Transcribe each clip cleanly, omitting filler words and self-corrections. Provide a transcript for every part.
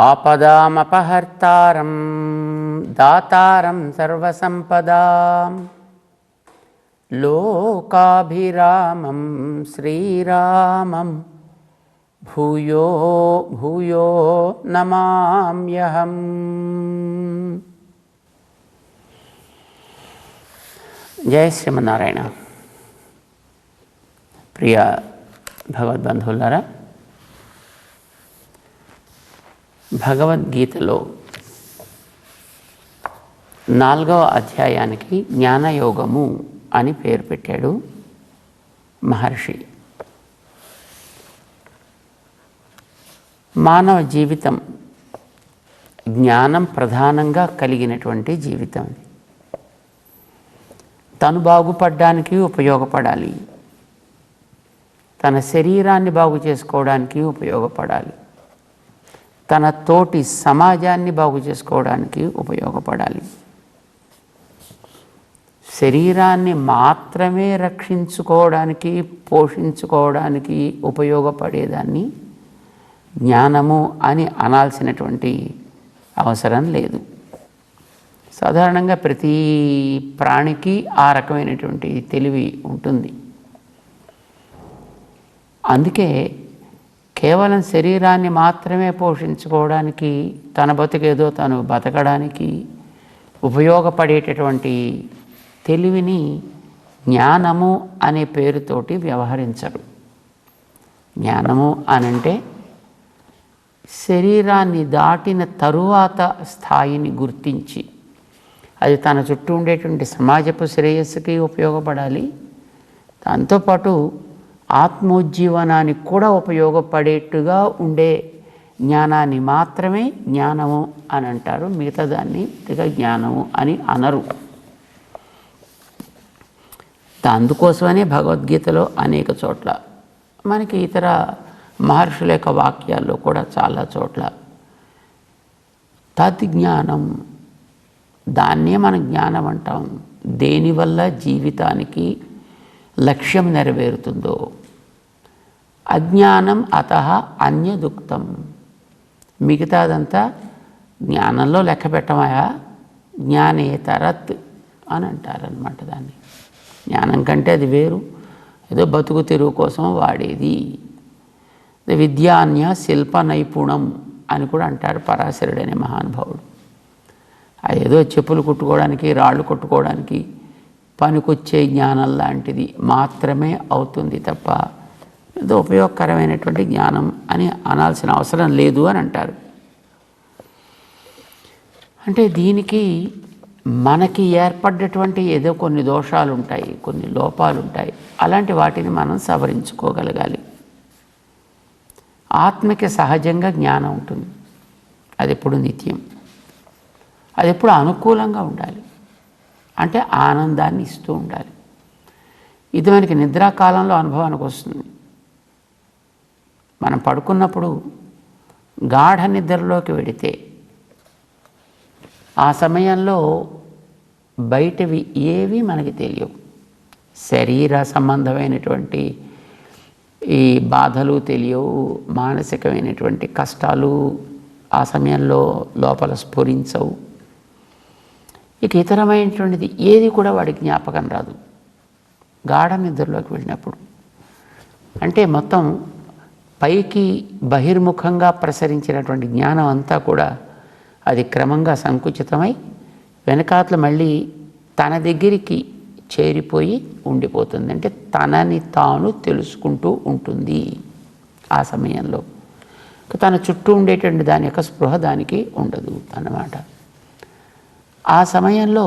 ఆపదామపహర్తారం దాతారం సర్వసంపదాం లోకాభిరామం శ్రీరామం భూయో భూయో నమామ్యహం. జయ శ్రీమన్నారాయణ. ప్రియ భగవద్బంధువులారా, భగవద్గీతలో 4వ అధ్యాయానికి జ్ఞానయోగము అని పేరు పెట్టాడు మహర్షి. మానవ జీవితం జ్ఞానం ప్రధానంగా కలిగినటువంటి జీవితం. తను బాగుపడడానికి ఉపయోగపడాలి, తన శరీరాన్ని బాగు చేసుకోవడానికి ఉపయోగపడాలి, తన తోటి సమాజాన్ని బాగు చేసుకోవడానికి ఉపయోగపడాలి. శరీరాన్ని మాత్రమే రక్షించుకోవడానికి పోషించుకోవడానికి ఉపయోగపడేదాన్ని జ్ఞానము అని అనాల్సినటువంటి అవసరం లేదు. సాధారణంగా ప్రతి ప్రాణికి ఆ రకమైనటువంటి తెలివి ఉంటుంది. అందుకే కేవలం శరీరాన్ని మాత్రమే పోషించుకోవడానికి, తన బతుకేదో తను బతకడానికి ఉపయోగపడేటటువంటి తెలివిని జ్ఞానము అనే పేరుతోటి వ్యవహరించరు. జ్ఞానము అనంటే శరీరాన్ని దాటిన తరువాత స్థాయిని గుర్తించి, అది తన చుట్టూ ఉండేటువంటి సమాజపు శ్రేయస్సుకి ఉపయోగపడాలి, దాంతోపాటు ఆత్మోజ్జీవనానికి కూడా ఉపయోగపడేట్టుగా ఉండే జ్ఞానాన్ని మాత్రమే జ్ఞానము అని అంటారు. మిగతా దాన్ని జ్ఞానము అని అనరు. అందుకోసమనే భగవద్గీతలో అనేక చోట్ల, మనకి ఇతర మహర్షుల యొక్క వాక్యాల్లో కూడా చాలా చోట్ల తద్జ్ఞానం, దాన్నే మనం జ్ఞానం అంటాం. దేనివల్ల జీవితానికి లక్ష్యం నెరవేరుతుందో. అజ్ఞానం అతః అన్యదుక్తం, మిగతాదంతా జ్ఞానంలో లెక్క పెట్టమయా, జ్ఞానేతరత్ అని అంటారనమాట. దాన్ని జ్ఞానం కంటే అది వేరు, ఏదో బతుకు తెరువు కోసం వాడేది. విద్యాన్య శిల్ప నైపుణం అని కూడా అంటారు పరాశరుడు అనే మహానుభావుడు. అదేదో చెప్పులు కుట్టుకోవడానికి, రాళ్ళు కొట్టుకోవడానికి పనికొచ్చే జ్ఞానం లాంటిది మాత్రమే అవుతుంది తప్ప ఏదో ఉపయోగకరమైనటువంటి జ్ఞానం అని అనాల్సిన అవసరం లేదు అని అంటారు. అంటే దీనికి మనకి ఏర్పడ్డటువంటి ఏదో కొన్ని దోషాలు ఉంటాయి, కొన్ని లోపాలు ఉంటాయి. అలాంటి వాటిని మనం సవరించుకోగలగాలి. ఆత్మకి సహజంగా జ్ఞానం ఉంటుంది, అది ఎప్పుడు నిత్యం, అది ఎప్పుడు అనుకూలంగా ఉండాలి, అంటే ఆనందాన్ని ఇస్తూ ఉండాలి. ఇది మనకి నిద్రాకాలంలో అనుభవానికి వస్తుంది. మనం పడుకున్నప్పుడు గాఢ నిద్రలోకి వెడితే ఆ సమయంలో బయటవి ఏవి మనకి తెలియవు. శరీర సంబంధమైనటువంటి ఈ బాధలు తెలియవు, మానసికమైనటువంటి కష్టాలు ఆ సమయంలో లోపల స్ఫురించవు. ఇక ఇతరమైనటువంటిది ఏది కూడా వాడి జ్ఞాపకం రాదు గాఢ నిద్రలోకి వెళ్ళినప్పుడు. అంటే మొత్తం పైకి బహిర్ముఖంగా ప్రసరించినటువంటి జ్ఞానం అంతా కూడా అది క్రమంగా సంకుచితమై వెనకాతల మళ్ళీ తన దగ్గరికి చేరిపోయి ఉండిపోతుంది. అంటే తనని తాను తెలుసుకుంటూ ఉంటుంది ఆ సమయంలో. తన చుట్టూ ఉండేటువంటి దాని యొక్క స్పృహ దానికి ఉండదు అన్నమాట. ఆ సమయంలో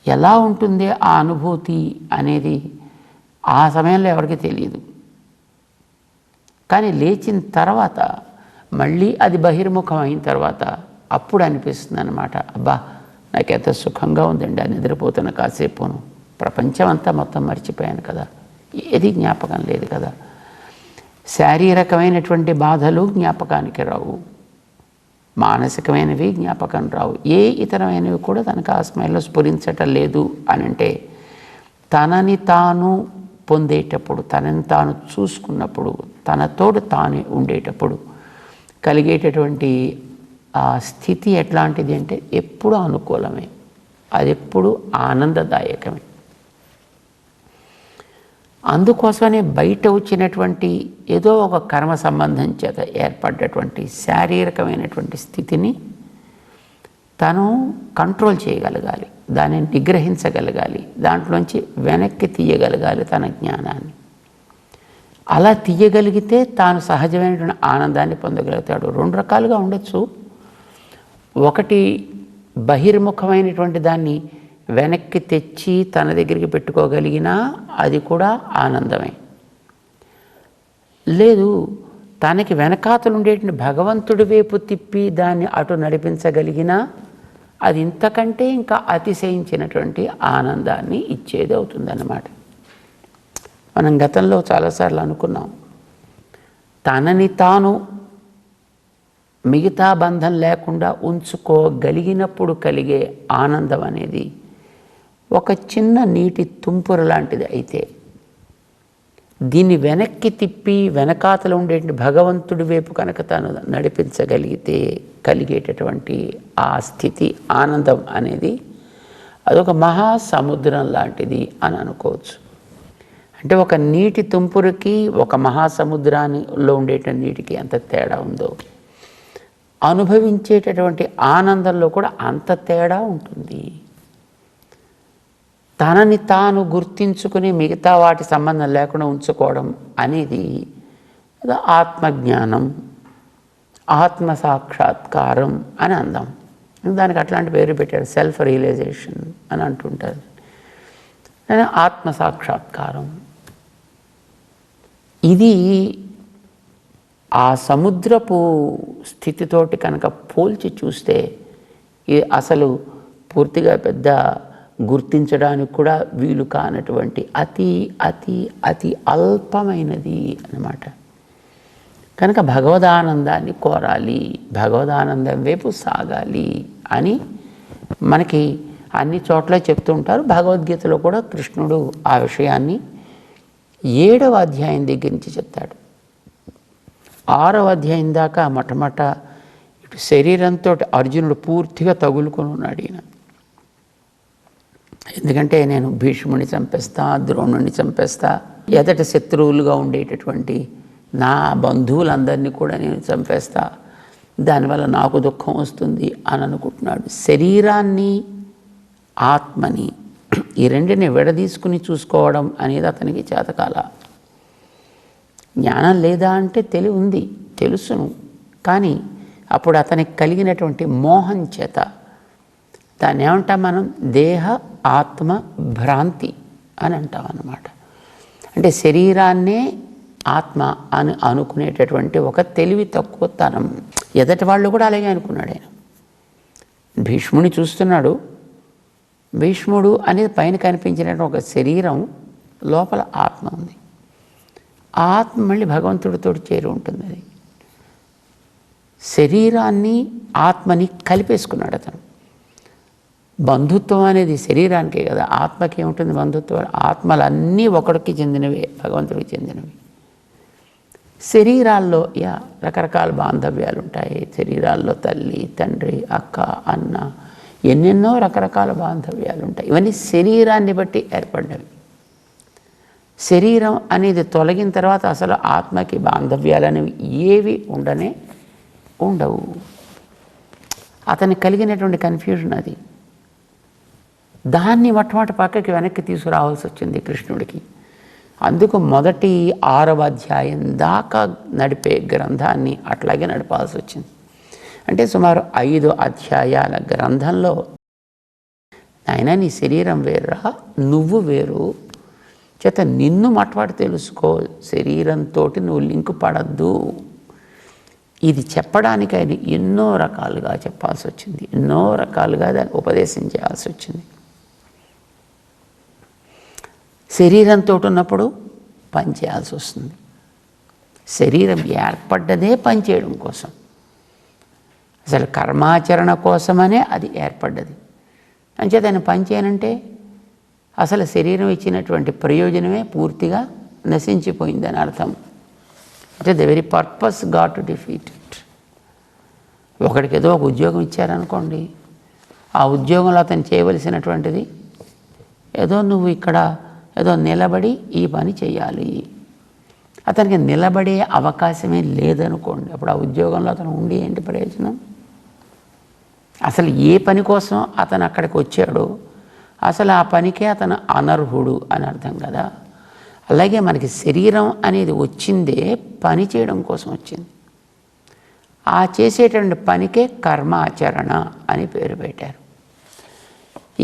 ఎలా ఉంటుంది ఆ అనుభూతి అనేది ఆ సమయంలో ఎవరికి తెలియదు. కానీ లేచిన తర్వాత మళ్ళీ అది బహిర్ముఖం అయిన తర్వాత అప్పుడు అనిపిస్తుంది అన్నమాట, అబ్బా నాకెంత సుఖంగా ఉందండి ఆ నిద్రపోతున్న కాసేపును, ప్రపంచం అంతా మొత్తం మర్చిపోయాను కదా, ఏది జ్ఞాపకం లేదు కదా. శారీరకమైనటువంటి బాధలు జ్ఞాపకానికి రావు, మానసికమైనవి జ్ఞాపకం రావు, ఏ ఇతరమైనవి కూడా తనకు ఆ సమయంలో స్ఫురించటం లేదు అని అంటే తనని తాను పొందేటప్పుడు, తనని తాను చూసుకున్నప్పుడు, తనతోడు తానే ఉండేటప్పుడు కలిగేటటువంటి ఆ స్థితి ఎట్లాంటిది అంటే ఎప్పుడు అనుకూలమే, అది ఎప్పుడు ఆనందదాయకమే. అందుకోసమే బయట వచ్చినటువంటి ఏదో ఒక కర్మ సంబంధం చేత ఏర్పడ్డటువంటి శారీరకమైనటువంటి స్థితిని తను కంట్రోల్ చేయగలగాలి, దానిని నిగ్రహించగలగాలి, దాంట్లోంచి వెనక్కి తీయగలగాలి తన జ్ఞానాన్ని. అలా తీయగలిగితే తాను సహజమైనటువంటి ఆనందాన్ని పొందగలుగుతాడు. రెండు రకాలుగా ఉండొచ్చు. ఒకటి బహిర్ముఖమైనటువంటి దాన్ని వెనక్కి తెచ్చి తన దగ్గరికి పెట్టుకోగలిగినా అది కూడా ఆనందమే. లేదు, తనకి వెనకాతలు ఉండేటువంటి భగవంతుడి వైపు తిప్పి దాన్ని అటు నడిపించగలిగినా అది ఇంతకంటే ఇంకా అతిశయించినటువంటి ఆనందాన్ని ఇచ్చేది అవుతుందన్నమాట. మనం గతంలో చాలాసార్లు అనుకున్నాం, తనని తాను మిగతా బంధం లేకుండా ఉంచుకోగలిగినప్పుడు కలిగే ఆనందం అనేది ఒక చిన్న నీటి తుంపుర లాంటిది. అయితే దీన్ని వెనక్కి తిప్పి వెనకాతలు ఉండేటువంటి భగవంతుడి వైపు కనుక తాను నడిపించగలిగితే కలిగేటటువంటి ఆ స్థితి ఆనందం అనేది అదొక మహాసముద్రం లాంటిది అని అనుకోవచ్చు. అంటే ఒక నీటి తుంపురికి ఒక మహాసముద్రానిలో ఉండేటువంటి నీటికి ఎంత తేడా ఉందో, అనుభవించేటటువంటి ఆనందంలో కూడా అంత తేడా ఉంటుంది. తనని తాను గుర్తించుకుని మిగతా వాటి సంబంధం లేకుండా ఉంచుకోవడం అనేది ఆత్మజ్ఞానం, ఆత్మసాక్షాత్కారం అని అందాం. దానికి అట్లాంటి పేరు పెట్టారు, సెల్ఫ్ రియలైజేషన్ అని అంటుంటారు. ఆత్మసాక్షాత్కారం ఇది ఆ సముద్రపు స్థితితోటి కనుక పోల్చి చూస్తే ఇది అసలు పూర్తిగా పెద్ద గుర్తించడానికి కూడా వీలు కానటువంటి అతి అతి అతి అల్పమైనది అన్నమాట. కనుక భగవదానందాన్ని కోరాలి, భగవదానందం వైపు సాగాలి అని మనకి అన్ని చోట్ల చెప్తూ ఉంటారు. భగవద్గీతలో కూడా కృష్ణుడు ఆ విషయాన్ని 7వ అధ్యాయం దగ్గర నుంచి చెప్తాడు. 6వ అధ్యాయం దాకా మొట్టమొదట ఇటు శరీరంతో అర్జునుడు పూర్తిగా తగులుకొని ఉన్నాడు. ఈయన ఎందుకంటే నేను భీష్ముని చంపేస్తా, ద్రోణుని చంపేస్తా, ఎదట శత్రువులుగా ఉండేటటువంటి నా బంధువులందరినీ కూడా నేను చంపేస్తా, దానివల్ల నాకు దుఃఖం వస్తుంది అని అనుకుంటున్నాడు. శరీరాన్ని ఆత్మని ఈ రెండిని విడదీసుకుని చూసుకోవడం అనేది అతనికి చేతకాల. జ్ఞానం లేదా అంటే తెలివి ఉంది, తెలుసును, కానీ అప్పుడు అతనికి కలిగినటువంటి మోహం చేత దాన్ని ఏమంటాం మనం, దేహ ఆత్మ భ్రాంతి అని అంటాం అన్నమాట. అంటే శరీరాన్నే ఆత్మ అని అనుకునేటటువంటి ఒక తెలివి తక్కువతనం. ఎదటి వాళ్ళు కూడా అలాగే అనుకున్నాడు ఆయన. భీష్ముని చూస్తున్నాడు, భీష్ముడు అనేది పైన కనిపించినటువంటి ఒక శరీరం, లోపల ఆత్మ ఉంది. ఆ ఆత్మ మళ్ళీ భగవంతుడితో చేరి ఉంటుంది. అది శరీరాన్ని ఆత్మని కలిపేసుకున్నాడు అతను. బంధుత్వం అనేది శరీరానికే కదా, ఆత్మకి ఏముంటుంది బంధుత్వం? ఆత్మలన్నీ ఒకడికి చెందినవే, భగవంతుడికి చెందినవి. శరీరాల్లో రకరకాల బాంధవ్యాలు ఉంటాయి. శరీరాల్లో తల్లి, తండ్రి, అక్క, అన్న, ఎన్నెన్నో రకరకాల బాంధవ్యాలు ఉంటాయి. ఇవన్నీ శరీరాన్ని బట్టి ఏర్పడినవి. శరీరం అనేది తొలగిన తర్వాత అసలు ఆత్మకి బాంధవ్యాలు అనేవి ఏవి ఉండవు. అతనికి కలిగినటువంటి కన్ఫ్యూజన్ అది. దాన్ని మొట్టమొదటి పక్కకి వెనక్కి తీసుకురావాల్సి వచ్చింది కృష్ణుడికి. అందుకు మొదటి 6వ అధ్యాయం దాకా నడిపే గ్రంథాన్ని అట్లాగే నడపాల్సి వచ్చింది. అంటే సుమారు 5 అధ్యాయాల గ్రంథంలో నాయనా నీ శరీరం వేరురా, నువ్వు వేరు, చేత నిన్ను మొట్టమొదటి తెలుసుకో, శరీరంతో నువ్వు లింకు పడద్దు. ఇది చెప్పడానికి ఆయన ఎన్నో రకాలుగా చెప్పాల్సి వచ్చింది, ఎన్నో రకాలుగా దాన్ని ఉపదేశం చేయాల్సి వచ్చింది. శరీరంతో ఉన్నప్పుడు పని చేయాల్సి వస్తుంది. శరీరం ఏర్పడ్డదే పని చేయడం కోసం, అసలు కర్మాచరణ కోసమనే అది ఏర్పడ్డది. అంచేత ఆయన పని చేయనంటే అసలు శరీరం ఇచ్చినటువంటి ప్రయోజనమే పూర్తిగా నశించిపోయిందని అర్థం. అంటే the very purpose got to defeat it. ఒకడికి ఏదో ఒక ఉద్యోగం ఇచ్చారనుకోండి, ఆ ఉద్యోగంలో అతను చేయవలసినటువంటిది ఏదో నువ్వు ఇక్కడ ఏదో నిలబడి ఈ పని చేయాలి. అతనికి నిలబడే అవకాశమే లేదనుకోండి, అప్పుడు ఆ ఉద్యోగంలో అతను ఉండి ఏంటి ప్రయోజనం? అసలు ఏ పని కోసం అతను అక్కడికి వచ్చాడో అసలు ఆ పనికే అతను అనర్హుడు అని అర్థం కదా. అలాగే మనకి శరీరం అనేది వచ్చిందే పని చేయడం కోసం వచ్చింది. ఆ చేసేటువంటి పనికే కర్మాచరణ అని పేరు పెట్టారు.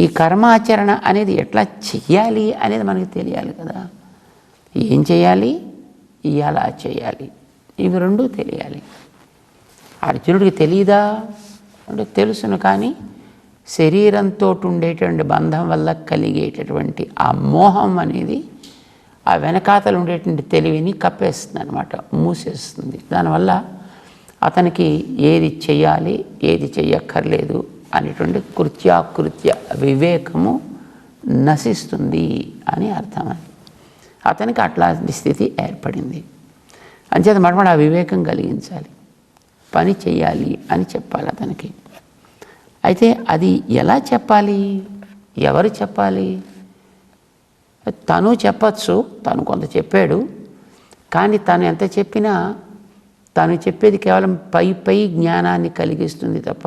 ఈ కర్మాచరణ అనేది ఎట్లా చెయ్యాలి అనేది మనకి తెలియాలి కదా. ఏం చేయాలి, ఎలా చేయాలి, ఇవి రెండూ తెలియాలి. అర్జునుడికి తెలియదా అంటే తెలుసును, కానీ శరీరంతో ఉండేటువంటి బంధం వల్ల కలిగేటటువంటి ఆ మోహం అనేది ఆ వెనకాతలు ఉండేటువంటి తెలివిని కప్పేస్తుంది అనమాట, మూసేస్తుంది. దానివల్ల అతనికి ఏది చెయ్యాలి ఏది చెయ్యక్కర్లేదు అనేటువంటి కృత్యాకృత్య వివేకము నశిస్తుంది అని అర్థం. అతనికి అట్లాంటి స్థితి ఏర్పడింది. అంచేత మటమట ఆ వివేకం కలిగించాలి, పని చెయ్యాలి అని చెప్పాలి అతనికి. అయితే అది ఎలా చెప్పాలి, ఎవరు చెప్పాలి? తను చెప్పచ్చు, తను కొంత చెప్పాడు, కానీ తను ఎంత చెప్పినా తను చెప్పేది కేవలం పై పై జ్ఞానాన్ని కలిగిస్తుంది తప్ప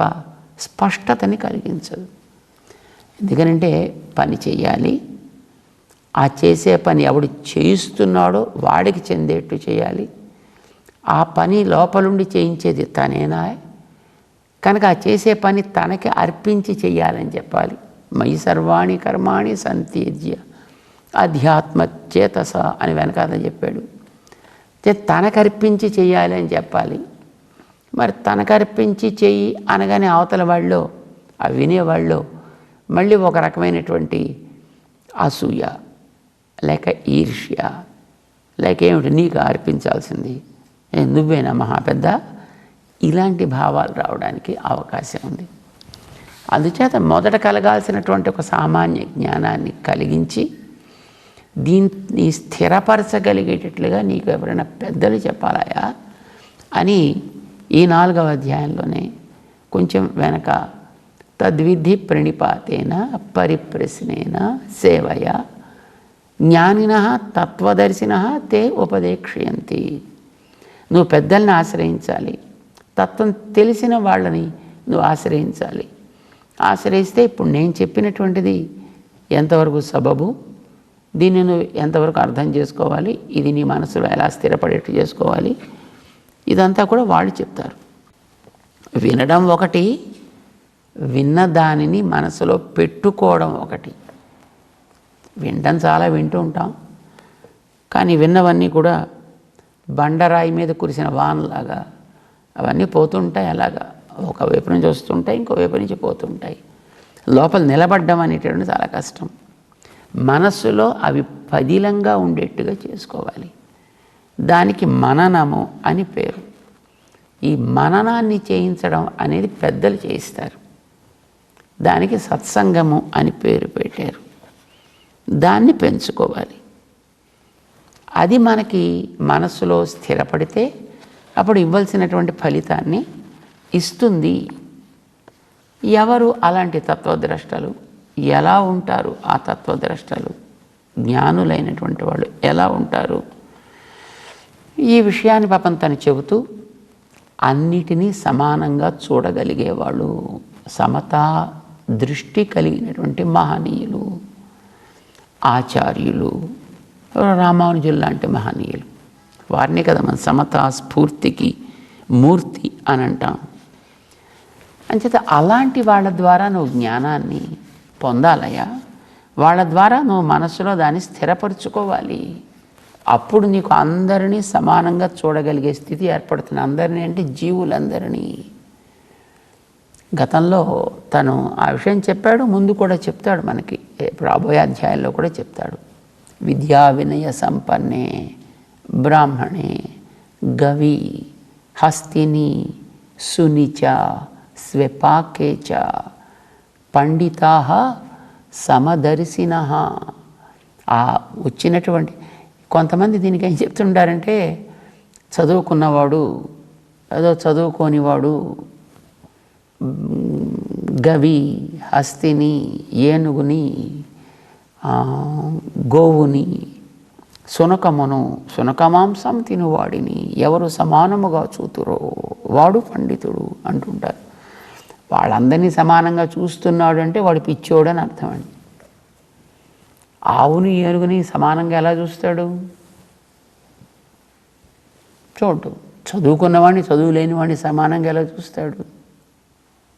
స్పష్టతని కలిగించదు. ఎందుకనంటే పని చెయ్యాలి, ఆ చేసే పని ఎవడు చేయిస్తున్నాడో వాడికి చెందేట్టు చేయాలి. ఆ పని లోపలుండి చేయించేది తనేనా, కనుక ఆ చేసే పని తనకి అర్పించి చెయ్యాలని చెప్పాలి. మయి సర్వాణి కర్మాణి సంత్యజ్య అధ్యాత్మచేతస అని వెనకాల చెప్పాడు. తనకర్పించి చెయ్యాలి అని చెప్పాలి. మరి తనకర్పించి చెయ్యి అనగానే అవతల వాళ్ళు, ఆ వినేవాళ్ళు మళ్ళీ ఒక రకమైనటువంటి అసూయ లేక ఈర్ష్య లేక ఏమిటి, నీకు అర్పించాల్సింది నువ్వేనా మహాపెద్ద, ఇలాంటి భావాలు రావడానికి అవకాశం ఉంది. అందుచేత మొదట కలగాల్సినటువంటి ఒక సామాన్య జ్ఞానాన్ని కలిగించి దీన్ని స్థిరపరచగలిగేటట్లుగా నీకు ఎవరైనా పెద్దలు చెప్పాలయా అని ఈ 4వ అధ్యాయంలోనే కొంచెం వెనక తద్విధి ప్రణిపాతేన పరిప్రశ్నేన సేవయ జ్ఞానిన తత్వదర్శిన తే ఉపదేక్ష్యంతి. నువ్వు పెద్దల్ని ఆశ్రయించాలి, తత్వం తెలిసిన వాళ్ళని నువ్వు ఆశ్రయించాలి. ఆశ్రయిస్తే ఇప్పుడు నేను చెప్పినటువంటిది ఎంతవరకు సబబు, దీన్ని నువ్వు ఎంతవరకు అర్థం చేసుకోవాలి, ఇది నీ మనసులో ఎలా స్థిరపడేట్టు చేసుకోవాలి, ఇదంతా కూడా వాళ్ళు చెప్తారు. వినడం ఒకటి, విన్న దానిని మనసులో పెట్టుకోవడం ఒకటి. వినడం చాలా వింటూ ఉంటాం, కానీ విన్నవన్నీ కూడా బండరాయి మీద కురిసిన వానలాగా అవన్నీ పోతుంటాయి. అలాగా ఒకవైపు నుంచి వస్తుంటాయి, ఇంకోవైపు నుంచి పోతుంటాయి. లోపల నిలబడ్డం అనేటువంటి చాలా కష్టం. మనస్సులో అవి పదిలంగా ఉండేట్టుగా చేసుకోవాలి. దానికి మననము అని పేరు. ఈ మననాన్ని చేయించడం అనేది పెద్దలు చేయిస్తారు. దానికి సత్సంగము అని పేరు పెట్టారు. దాన్ని పెంచుకోవాలి. అది మనకి మనస్సులో స్థిరపడితే అప్పుడు ఇవ్వాల్సినటువంటి ఫలితాన్ని ఇస్తుంది. ఎవరు అలాంటి తత్వద్రష్టలు, ఎలా ఉంటారు ఆ తత్వద్రష్టలు, జ్ఞానులైనటువంటి వాళ్ళు ఎలా ఉంటారు, ఈ విషయాన్ని పాపం తను చెబుతూ అన్నిటినీ సమానంగా చూడగలిగేవాళ్ళు, సమతా దృష్టి కలిగినటువంటి మహనీయులు, ఆచార్యులు, రామానుజులు లాంటి మహనీయులు. వారిని కదా మన సమతా స్ఫూర్తికి మూర్తి అని అంటాం. అంచేత అలాంటి వాళ్ళ ద్వారా నువ్వు జ్ఞానాన్ని పొందాలయ్యా. వాళ్ళ ద్వారా నువ్వు మనసులో దాన్ని స్థిరపరచుకోవాలి. అప్పుడు నీకు అందరినీ సమానంగా చూడగలిగే స్థితి ఏర్పడుతుంది. అందరినీ అంటే జీవులందరినీ. గతంలో తను ఆ విషయం చెప్పాడు, ముందు కూడా చెప్తాడు, మనకి రాబోయే అధ్యాయంలో కూడా చెప్తాడు. విద్యా వినయ సంపన్నే బ్రాహ్మణే గవి హస్తిని సునిచ స్వపాకేచ పండితా సమదర్శిన. ఆ వచ్చినటువంటి కొంతమంది దీనికి ఏం చెప్తుంటారంటే, చదువుకున్నవాడు ఏదో చదువుకోనివాడు గవి, హస్తిని, ఏనుగుని, గోవుని, సునకమును, సునకమాంసం తినువాడిని ఎవరు సమానముగా చూతురో వాడు పండితుడు అంటుంటారు. వాళ్ళందరినీ సమానంగా చూస్తున్నాడు అంటే వాడు పిచ్చోడు అని అర్థం అండి. ఆవుని, ఏనుగుని సమానంగా ఎలా చూస్తాడు? చూడు. చదువుకున్నవాడిని, చదువు లేనివాడిని సమానంగా ఎలా చూస్తాడు?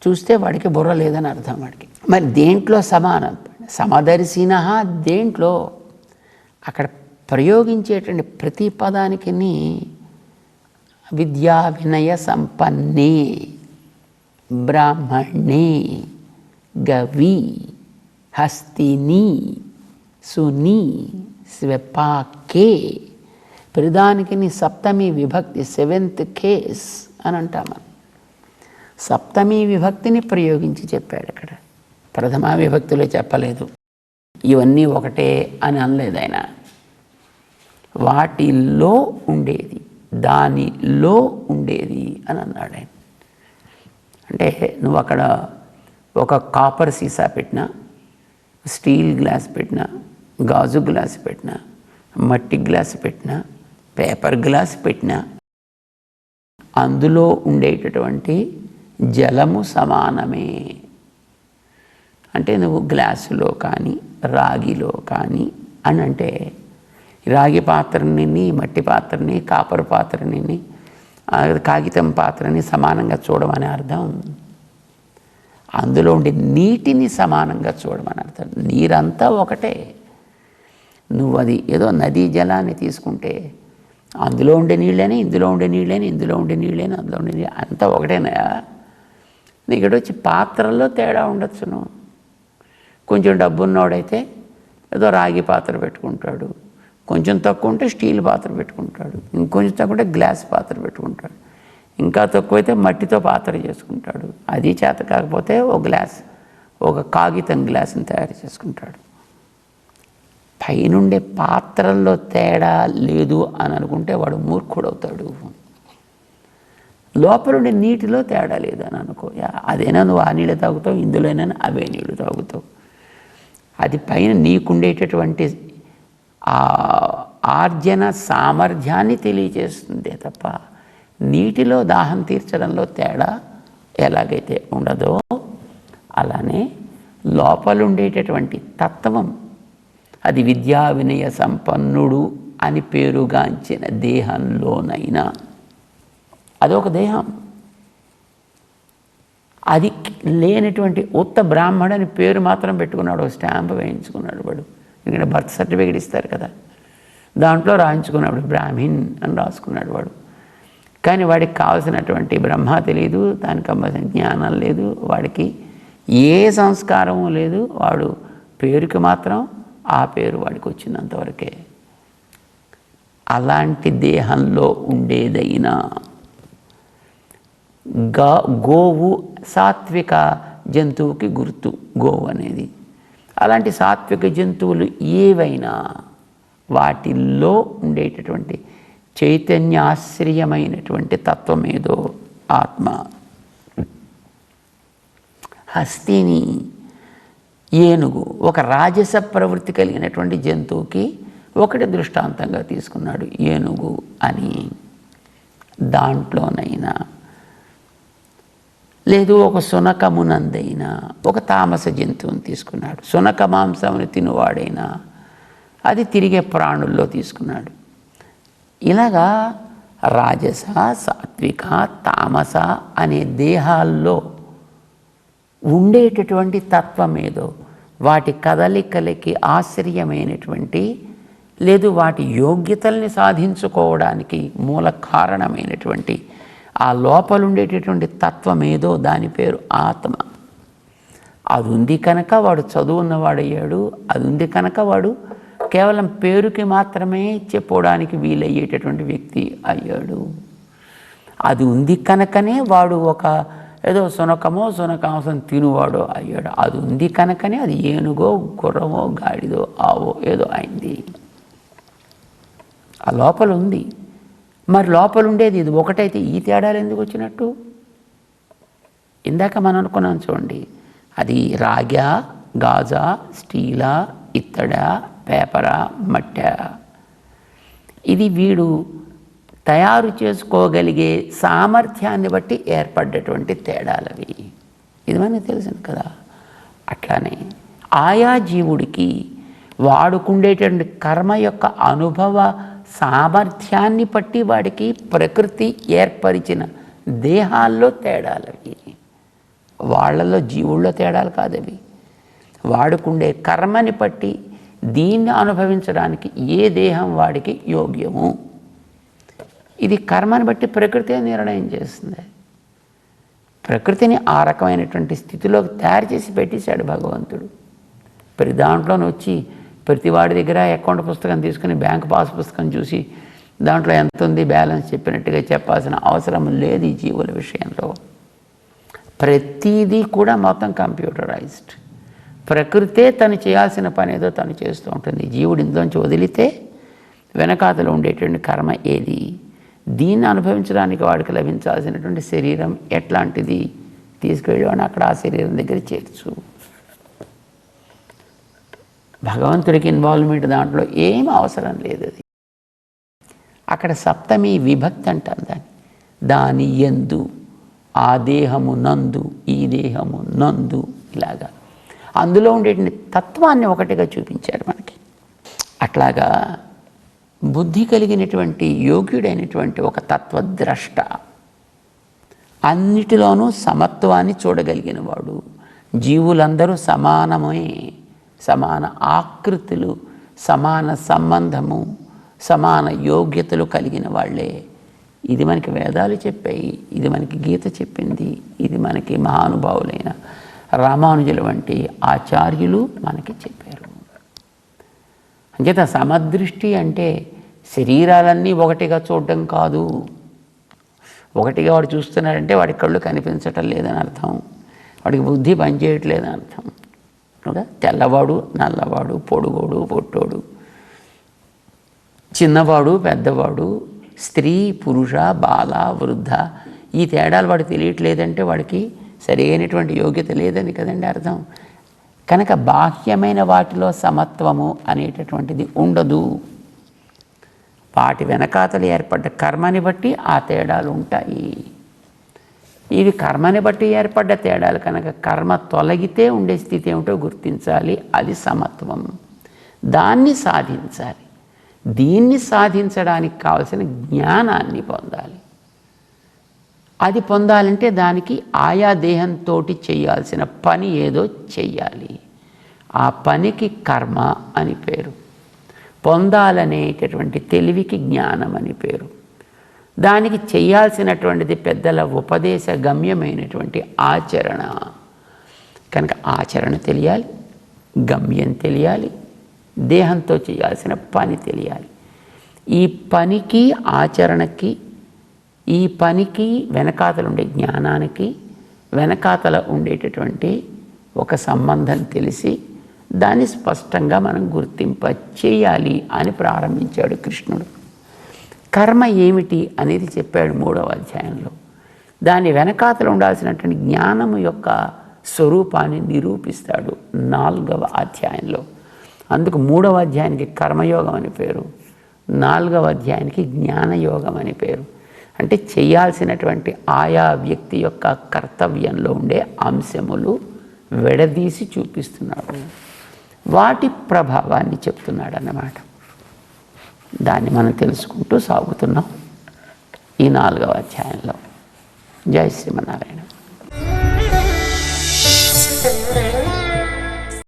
చూస్తే వాడికి బుర్ర లేదని అర్థం వాడికి. మరి దేంట్లో సమానం? సమదర్శిన దేంట్లో? అక్కడ ప్రయోగించేటువంటి ప్రతి పదానికి విద్యా వినయ సంపన్నే, బ్రాహ్మణే, గవి, హస్తిని, సుని, స్వపాకే, ప్రధానికి సప్తమి విభక్తి, 7th కేస్ అని అంటాం. సప్తమి విభక్తిని ప్రయోగించి చెప్పాడు అక్కడ. ప్రథమా విభక్తిలో చెప్పలేదు. ఇవన్నీ ఒకటే అని అనలేదు ఆయన. వాటిల్లో ఉండేది, దానిలో ఉండేది అని అన్నాడు ఆయన. అంటే నువ్వు అక్కడ ఒక కాపర్ సీసా పెట్టినా, స్టీల్ గ్లాస్ పెట్టినా, గాజు గ్లాస్ పెట్టినా, మట్టి గ్లాస్ పెట్టినా, పేపర్ గ్లాస్ పెట్టినా, అందులో ఉండేటటువంటి జలము సమానమే. అంటే నువ్వు గ్లాసులో కానీ రాగిలో కానీ అని అంటే రాగి పాత్రని, మట్టి పాత్రని, కాపర్ పాత్రని, కాగితం పాత్రని సమానంగా చూడమని అర్థం. అందులో ఉండే నీటిని సమానంగా చూడమని అర్థం. నీరంతా ఒకటే. నువ్వు అది ఏదో నదీ జలాన్ని తీసుకుంటే అందులో ఉండే నీళ్ళని, ఇందులో ఉండే నీళ్ళని, ఇందులో ఉండే నీళ్ళని, అందులో ఉండే నీళ్ళు అంతా ఒకటేనా? నీకు వచ్చి పాత్రల్లో తేడా ఉండొచ్చును. కొంచెం డబ్బు ఉన్నవాడైతే ఏదో రాగి పాత్ర పెట్టుకుంటాడు, కొంచెం తక్కువ ఉంటే స్టీల్ పాత్ర పెట్టుకుంటాడు, ఇంకొంచెం తక్కువ ఉంటే గ్లాస్ పాత్ర పెట్టుకుంటాడు, ఇంకా తక్కువైతే మట్టితో పాత్ర చేసుకుంటాడు. అది చేత కాకపోతే ఒక కాగితం గ్లాసుని తయారు చేసుకుంటాడు. పైనుండే పాత్రల్లో తేడా లేదు అని అనుకుంటే వాడు మూర్ఖుడవుతాడు. లోపలుండే నీటిలో తేడా లేదు అని అనుకో, అదైనా నువ్వు ఆ నీళ్ళు తాగుతావు, ఇందులోనైనా అవే నీళ్ళు తాగుతావు. అది పైన నీకుండేటటువంటి ఆ ఆర్జన సామర్థ్యాన్ని తెలియజేస్తుందే తప్ప నీటిలో దాహం తీర్చడంలో తేడా ఎలాగైతే ఉండదో అలానే లోపలుండేటటువంటి తత్వం, అది విద్యా వినయ సంపన్నుడు అని పేరుగాంచిన దేహంలోనైనా అదొక దేహం. అది లేనటువంటి ఉత్త బ్రాహ్మణని పేరు మాత్రం పెట్టుకున్నాడు, స్టాంప్ వేయించుకున్నాడు వాడు. ఎందుకంటే బర్త్ సర్టిఫికేట్ ఇస్తారు కదా, దాంట్లో రాయించుకున్నాడు బ్రాహ్మణ్ అని రాసుకున్నాడు వాడు. కానీ వాడికి కావాల్సినటువంటి బ్రహ్మ తెలియదు, దానికి కావాల్సిన జ్ఞానం లేదు, వాడికి ఏ సంస్కారము లేదు. వాడు పేరుకి మాత్రం ఆ పేరు వాడికి వచ్చినంతవరకే. అలాంటి దేహంలో ఉండేదైనా గోవు సాత్విక జంతువుకి గుర్తు గోవు అనేది. అలాంటి సాత్విక జంతువులు ఏవైనా వాటిల్లో ఉండేటటువంటి చైతన్యాశ్రయమైనటువంటి తత్వం ఏదో ఆత్మ. హస్తిని, ఏనుగు ఒక రాజస ప్రవృత్తి కలిగినటువంటి జంతువుకి ఒకటి దృష్టాంతంగా తీసుకున్నాడు ఏనుగు అని. దాంట్లోనైనా లేదు ఒక సునకమునందైనా ఒక తామస జంతువుని తీసుకున్నాడు. సునక మాంసమును తినువాడైనా అది తిరిగే ప్రాణుల్లో తీసుకున్నాడు. ఇలాగా రాజస, సాత్విక, తామస అనే దేహాల్లో ఉండేటటువంటి తత్వం ఏదో, వాటి కదలికలకి ఆశ్చర్యమైనటువంటి లేదు వాటి యోగ్యతల్ని సాధించుకోవడానికి మూల కారణమైనటువంటి ఆ లోపలుండేటటువంటి తత్వం ఏదో దాని పేరు ఆత్మ. అది ఉంది కనుక వాడు చదువున్నవాడయ్యాడు. అది ఉంది కనుక వాడు కేవలం పేరుకి మాత్రమే చెప్పుకోవడానికి వీలయ్యేటటువంటి వ్యక్తి అయ్యాడు. అది ఉంది కనుకనే వాడు ఒక ఏదో సునకాంసం తినువాడో అయ్యాడు. అది ఉంది కనుకనే అది ఏనుగో, గుర్రమో, గాడిదో, ఆవో ఏదో అయింది. ఆ లోపల ఉంది. మరి లోపల ఉండేది ఇది ఒకటైతే ఈ తేడాలు ఎందుకు వచ్చినట్టు? ఇందాక మనం అనుకున్నాం చూడండి, అది రాగా, గాజా, స్టీలా, ఇత్తడా, పేపరా, మట్టా, ఇది వీడు తయారు చేసుకోగలిగే సామర్థ్యాన్ని బట్టి ఏర్పడ్డటువంటి తేడాలవి. ఇది మనకు తెలిసింది కదా. అట్లానే ఆయా జీవుడికి వాడుకుండేటువంటి కర్మ యొక్క అనుభవ సామర్థ్యాన్ని బట్టి వాడికి ప్రకృతి ఏర్పరిచిన దేహాల్లో తేడాలవి. వాళ్ళలో జీవుల్లో తేడాలు కాదవి. వాడుకుండే కర్మని బట్టి దీన్ని అనుభవించడానికి ఏ దేహం వాడికి యోగ్యము, ఇది కర్మని బట్టి ప్రకృతి నిర్ణయం చేస్తుంది. ప్రకృతిని ఆ రకమైనటువంటి స్థితిలోకి తయారు చేసి పెట్టేశాడు భగవంతుడు. ప్రతి దాంట్లోనే వచ్చి ప్రతి వాడి దగ్గర అకౌంట్ పుస్తకం తీసుకుని బ్యాంక్ పాస్ పుస్తకం చూసి దాంట్లో ఎంత ఉంది బ్యాలెన్స్ చెప్పినట్టుగా చెప్పాల్సిన అవసరం లేదు ఈ జీవుల విషయంలో. ప్రతిదీ కూడా మొత్తం కంప్యూటరైజ్డ్. ప్రకృతే తను చేయాల్సిన పని ఏదో తను చేస్తూ ఉంటుంది. జీవుడు ఇంట్లోంచి వదిలితే వెనకాతలో ఉండేటువంటి కర్మ ఏది, దీన్ని అనుభవించడానికి వాడికి లభించాల్సినటువంటి శరీరం ఎట్లాంటిది, తీసుకెళ్ళేవాడిని అక్కడ ఆ శరీరం దగ్గర చేర్చు. భగవంతుడికి ఇన్వాల్వ్మెంట్ దాంట్లో ఏం అవసరం లేదు. అది అక్కడ సప్తమి విభక్తి అంటారు దాన్ని. దాని యందు, ఆ దేహము నందు, ఈ దేహము నందు, ఇలాగా అందులో ఉండేటువంటి తత్వాన్ని ఒకటిగా చూపించారు మనకి. అట్లాగా బుద్ధి కలిగినటువంటి యోగ్యుడైనటువంటి ఒక తత్వద్రష్ట, అన్నిటిలోనూ సమత్వాన్ని చూడగలిగిన వాడు. జీవులందరూ సమానమే, సమాన ఆకృతులు, సమాన సంబంధము, సమాన యోగ్యతలు కలిగిన వాళ్ళే. ఇది మనకి వేదాలు చెప్పాయి, ఇది మనకి గీత చెప్పింది, ఇది మనకి మహానుభావులైన రామానుజుల వంటి ఆచార్యులు మనకి చెప్పారు. అంచేత సమదృష్టి అంటే శరీరాలన్నీ ఒకటిగా చూడడం కాదు. ఒకటిగా వాడు చూస్తున్నాడంటే వాడి కళ్ళు కనిపించటం లేదని అర్థం, వాడికి బుద్ధి పనిచేయట్లేదని అర్థం. తెల్లవాడు, నల్లవాడు, పొడుగోడు, పొట్టోడు, చిన్నవాడు, పెద్దవాడు, స్త్రీ, పురుష, బాల, వృద్ధ, ఈ తేడాలు వాడికి తెలియట్లేదంటే వాడికి సరైనటువంటి యోగ్యత లేదని కదండి అర్థం. కనుక బాహ్యమైన వాటిలో సమత్వము అనేటటువంటిది ఉండదు. వాటి వెనకాతలు ఏర్పడ్డ కర్మని బట్టి ఆ తేడాలు ఉంటాయి. ఇవి కర్మని బట్టి ఏర్పడ్డ తేడాలు కనుక కర్మ తొలగితే ఉండే స్థితి ఏమిటో గుర్తించాలి. అది సమత్వం. దాన్ని సాధించాలి. దీన్ని సాధించడానికి కావలసిన జ్ఞానాన్ని పొందాలి. అది పొందాలంటే దానికి ఆయా దేహంతో చేయాల్సిన పని ఏదో చెయ్యాలి. ఆ పనికి కర్మ అని పేరు. పొందాలనేటటువంటి తెలివికి జ్ఞానం అని పేరు. దానికి చేయాల్సినటువంటిది పెద్దల ఉపదేశ గమ్యమైనటువంటి ఆచరణ. కనుక ఆచరణ తెలియాలి, గమ్యం తెలియాలి, దేహంతో చేయాల్సిన పని తెలియాలి. ఈ పనికి, ఆచరణకి, ఈ పనికి వెనకాతలు ఉండే జ్ఞానానికి వెనకాతల ఉండేటటువంటి ఒక సంబంధం తెలిసి దాన్ని స్పష్టంగా మనం గుర్తింప చేయాలి అని ప్రారంభించాడు కృష్ణుడు. కర్మ ఏమిటి అనేది చెప్పాడు 3వ అధ్యాయంలో. దాని వెనకాతలు ఉండాల్సినటువంటి జ్ఞానము యొక్క స్వరూపాన్ని నిరూపిస్తాడు 4వ అధ్యాయంలో. అందుకు 3వ అధ్యాయానికి కర్మయోగం అని పేరు, 4వ అధ్యాయానికి జ్ఞానయోగం అని పేరు. అంటే చేయాల్సినటువంటి ఆయా వ్యక్తి యొక్క కర్తవ్యంలో ఉండే అంశములు విడదీసి చూపిస్తున్నాడు, వాటి ప్రభావాన్ని చెప్తున్నాడు అన్నమాట. దాన్ని మనం తెలుసుకుంటూ సాగుతున్నాం ఈ 4వ అధ్యాయంలో. జై శ్రీమన్నారాయణ.